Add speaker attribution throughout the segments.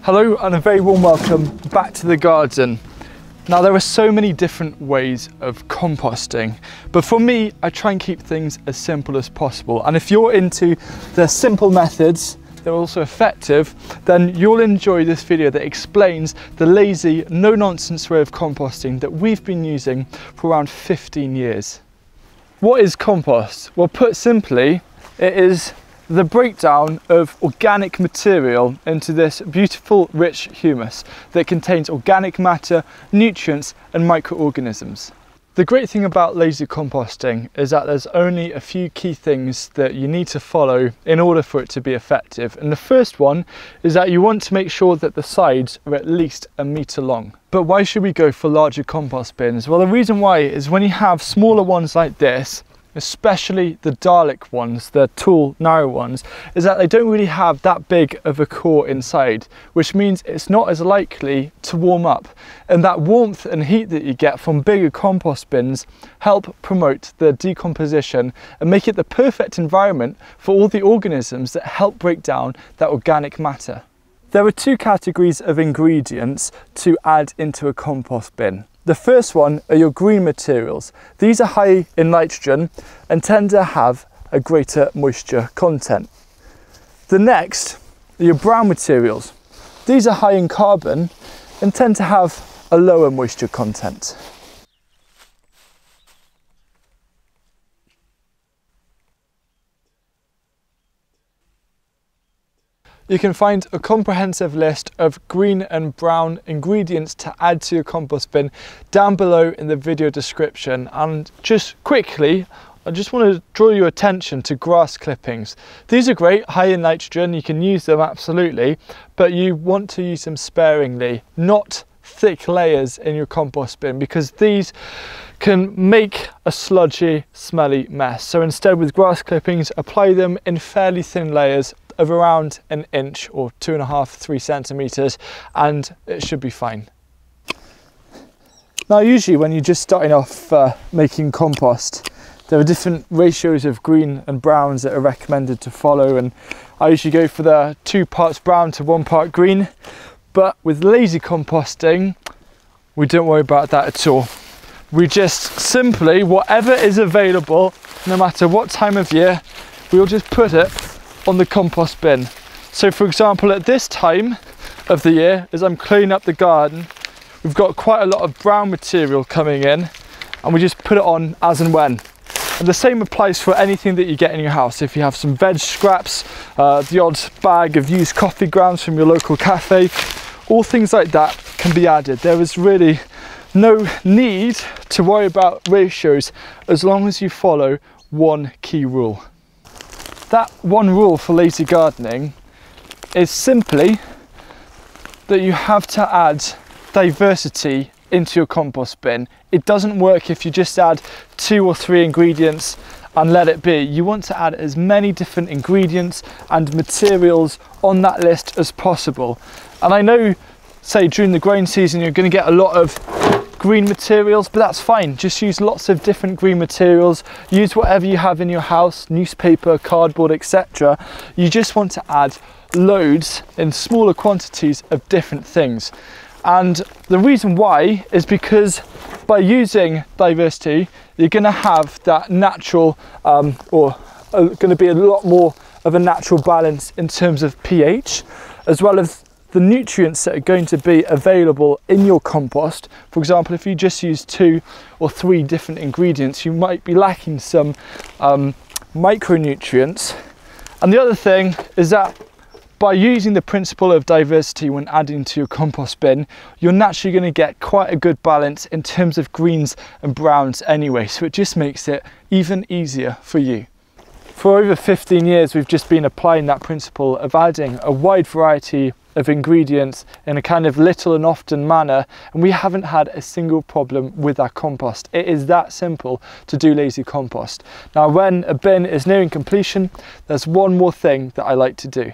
Speaker 1: Hello and a very warm welcome back to the garden. Now there are so many different ways of composting, but for me I try and keep things as simple as possible, and if you're into the simple methods, they're also effective, then you'll enjoy this video that explains the lazy, no-nonsense way of composting that we've been using for around 15 years. What is compost? Well, put simply, it is the breakdown of organic material into this beautiful rich humus that contains organic matter, nutrients and microorganisms. The great thing about lazy composting is that there's only a few key things that you need to follow in order for it to be effective, and the first one is that you want to make sure that the sides are at least 1 meter long. But why should we go for larger compost bins? Well, the reason why is when you have smaller ones like this, especially the Dalek ones, the tall, narrow ones, is that they don't really have that big of a core inside, which means it's not as likely to warm up. And that warmth and heat that you get from bigger compost bins help promote the decomposition and make it the perfect environment for all the organisms that help break down that organic matter. There are two categories of ingredients to add into a compost bin. The first one are your green materials. These are high in nitrogen and tend to have a greater moisture content. The next are your brown materials. These are high in carbon and tend to have a lower moisture content. You can find a comprehensive list of green and brown ingredients to add to your compost bin down below in the video description. And just quickly, I just want to draw your attention to grass clippings. These are great, high in nitrogen, you can use them absolutely, but you want to use them sparingly, not thick layers in your compost bin, because these can make a sludgy, smelly mess. So instead, with grass clippings, apply them in fairly thin layers of around 1 inch or 2.5–3 centimeters, and it should be fine. Now, usually when you're just starting off making compost, there are different ratios of green and browns that are recommended to follow, and I usually go for the 2 parts brown to 1 part green. But with lazy composting, we don't worry about that at all. We just simply, whatever is available, no matter what time of year, we'll just put it on the compost bin. So for example, at this time of the year, as I'm cleaning up the garden, we've got quite a lot of brown material coming in, and we just put it on as and when. And the same applies for anything that you get in your house. If you have some veg scraps, the odd bag of used coffee grounds from your local cafe, all things like that can be added. There is really no need to worry about ratios as long as you follow one key rule. That one rule for lazy gardening is simply that you have to add diversity into your compost bin. It doesn't work if you just add 2 or 3 ingredients and let it be. You want to add as many different ingredients and materials on that list as possible. And I know, say during the growing season, you're going to get a lot of green materials, but that's fine. Just use lots of different green materials. Use whatever you have in your house, newspaper, cardboard, etc. You just want to add loads in smaller quantities of different things. And the reason why is because by using diversity, you're going to have that natural going to be a lot more of a natural balance in terms of pH, as well as the nutrients that are going to be available in your compost. For example, if you just use 2 or 3 different ingredients, you might be lacking some micronutrients. And the other thing is that by using the principle of diversity when adding to your compost bin, you're naturally going to get quite a good balance in terms of greens and browns anyway, so it just makes it even easier for you. For over 15 years, we've just been applying that principle of adding a wide variety of ingredients in a kind of little and often manner, and we haven't had a single problem with our compost. It is that simple to do lazy compost. Now, when a bin is nearing completion, there's one more thing that I like to do.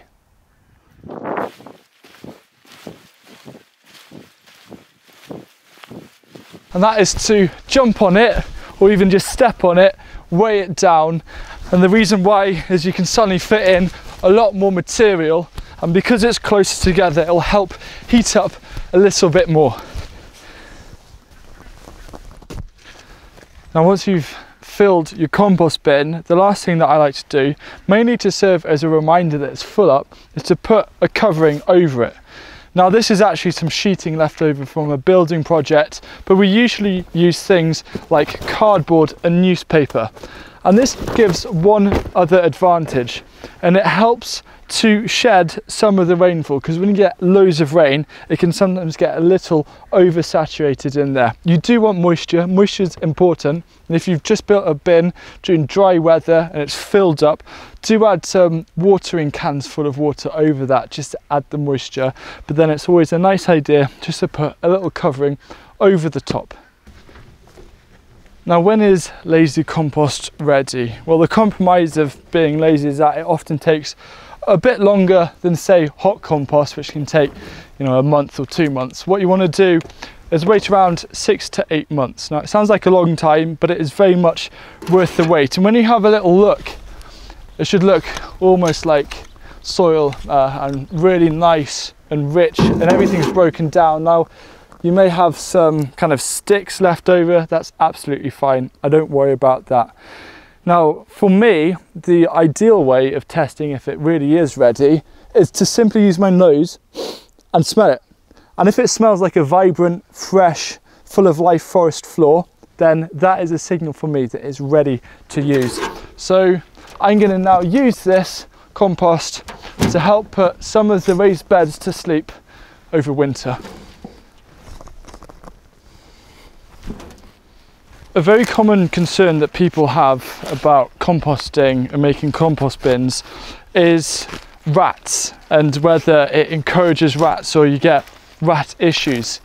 Speaker 1: And that is to jump on it, or even just step on it, weigh it down. And the reason why is you can suddenly fit in a lot more material, and because it's closer together, it'll help heat up a little bit more. Now, once you've filled your compost bin, the last thing that I like to do, mainly to serve as a reminder that it's full up, is to put a covering over it. Now, this is actually some sheeting left over from a building project, but we usually use things like cardboard and newspaper. And this gives one other advantage, and it helps to shed some of the rainfall, because when you get loads of rain, it can sometimes get a little oversaturated in there. You do want moisture. Moisture is important, and if you've just built a bin during dry weather and it's filled up, do add some watering cans full of water over that just to add the moisture. But then it's always a nice idea just to put a little covering over the top. Now, when is lazy compost ready? Well, the compromise of being lazy is that it often takes a bit longer than, say, hot compost, which can take, a month or 2 months. What you want to do is wait around 6 to 8 months. Now, it sounds like a long time, but it is very much worth the wait. And when you have a little look, it should look almost like soil, and really nice and rich, and everything's broken down. Now, you may have some kind of sticks left over. That's absolutely fine. I don't worry about that. Now, for me, the ideal way of testing if it really is ready is to simply use my nose and smell it. And if it smells like a vibrant, fresh, full of life forest floor, then that is a signal for me that it's ready to use. So I'm going to now use this compost to help put some of the raised beds to sleep over winter. A very common concern that people have about composting and making compost bins is rats, and whether it encourages rats or you get rat issues.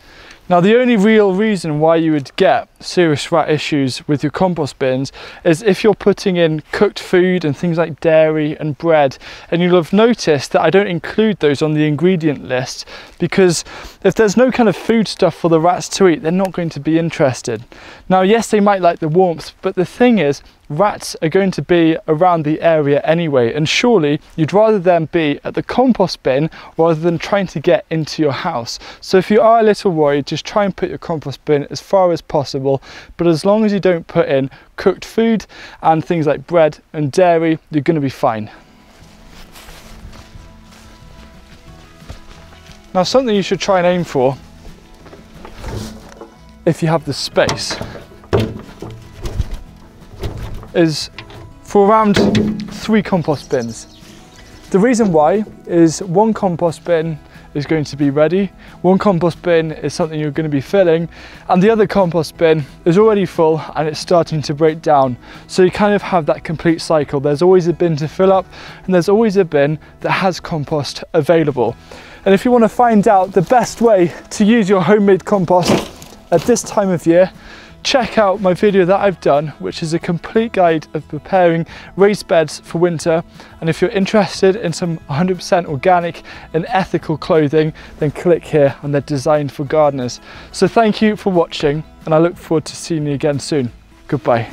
Speaker 1: Now, the only real reason why you would get serious rat issues with your compost bins is if you're putting in cooked food and things like dairy and bread. And you'll have noticed that I don't include those on the ingredient list, because if there's no kind of food stuff for the rats to eat, they're not going to be interested. Now, yes, they might like the warmth, but the thing is, rats are going to be around the area anyway, and surely you'd rather them be at the compost bin rather than trying to get into your house. So if you are a little worried, just try and put your compost bin as far as possible, but as long as you don't put in cooked food and things like bread and dairy, you're going to be fine. Now, something you should try and aim for, if you have the space, is for around 3 compost bins. The reason why is 1 compost bin is going to be ready, 1 compost bin is something you're going to be filling, and the other compost bin is already full and it's starting to break down. So you kind of have that complete cycle. There's always a bin to fill up, and there's always a bin that has compost available. And if you want to find out the best way to use your homemade compost at this time of year, check out my video that I've done, which is a complete guide of preparing raised beds for winter. And if you're interested in some 100% organic and ethical clothing, then click here, and they're designed for gardeners. So thank you for watching, and I look forward to seeing you again soon. Goodbye.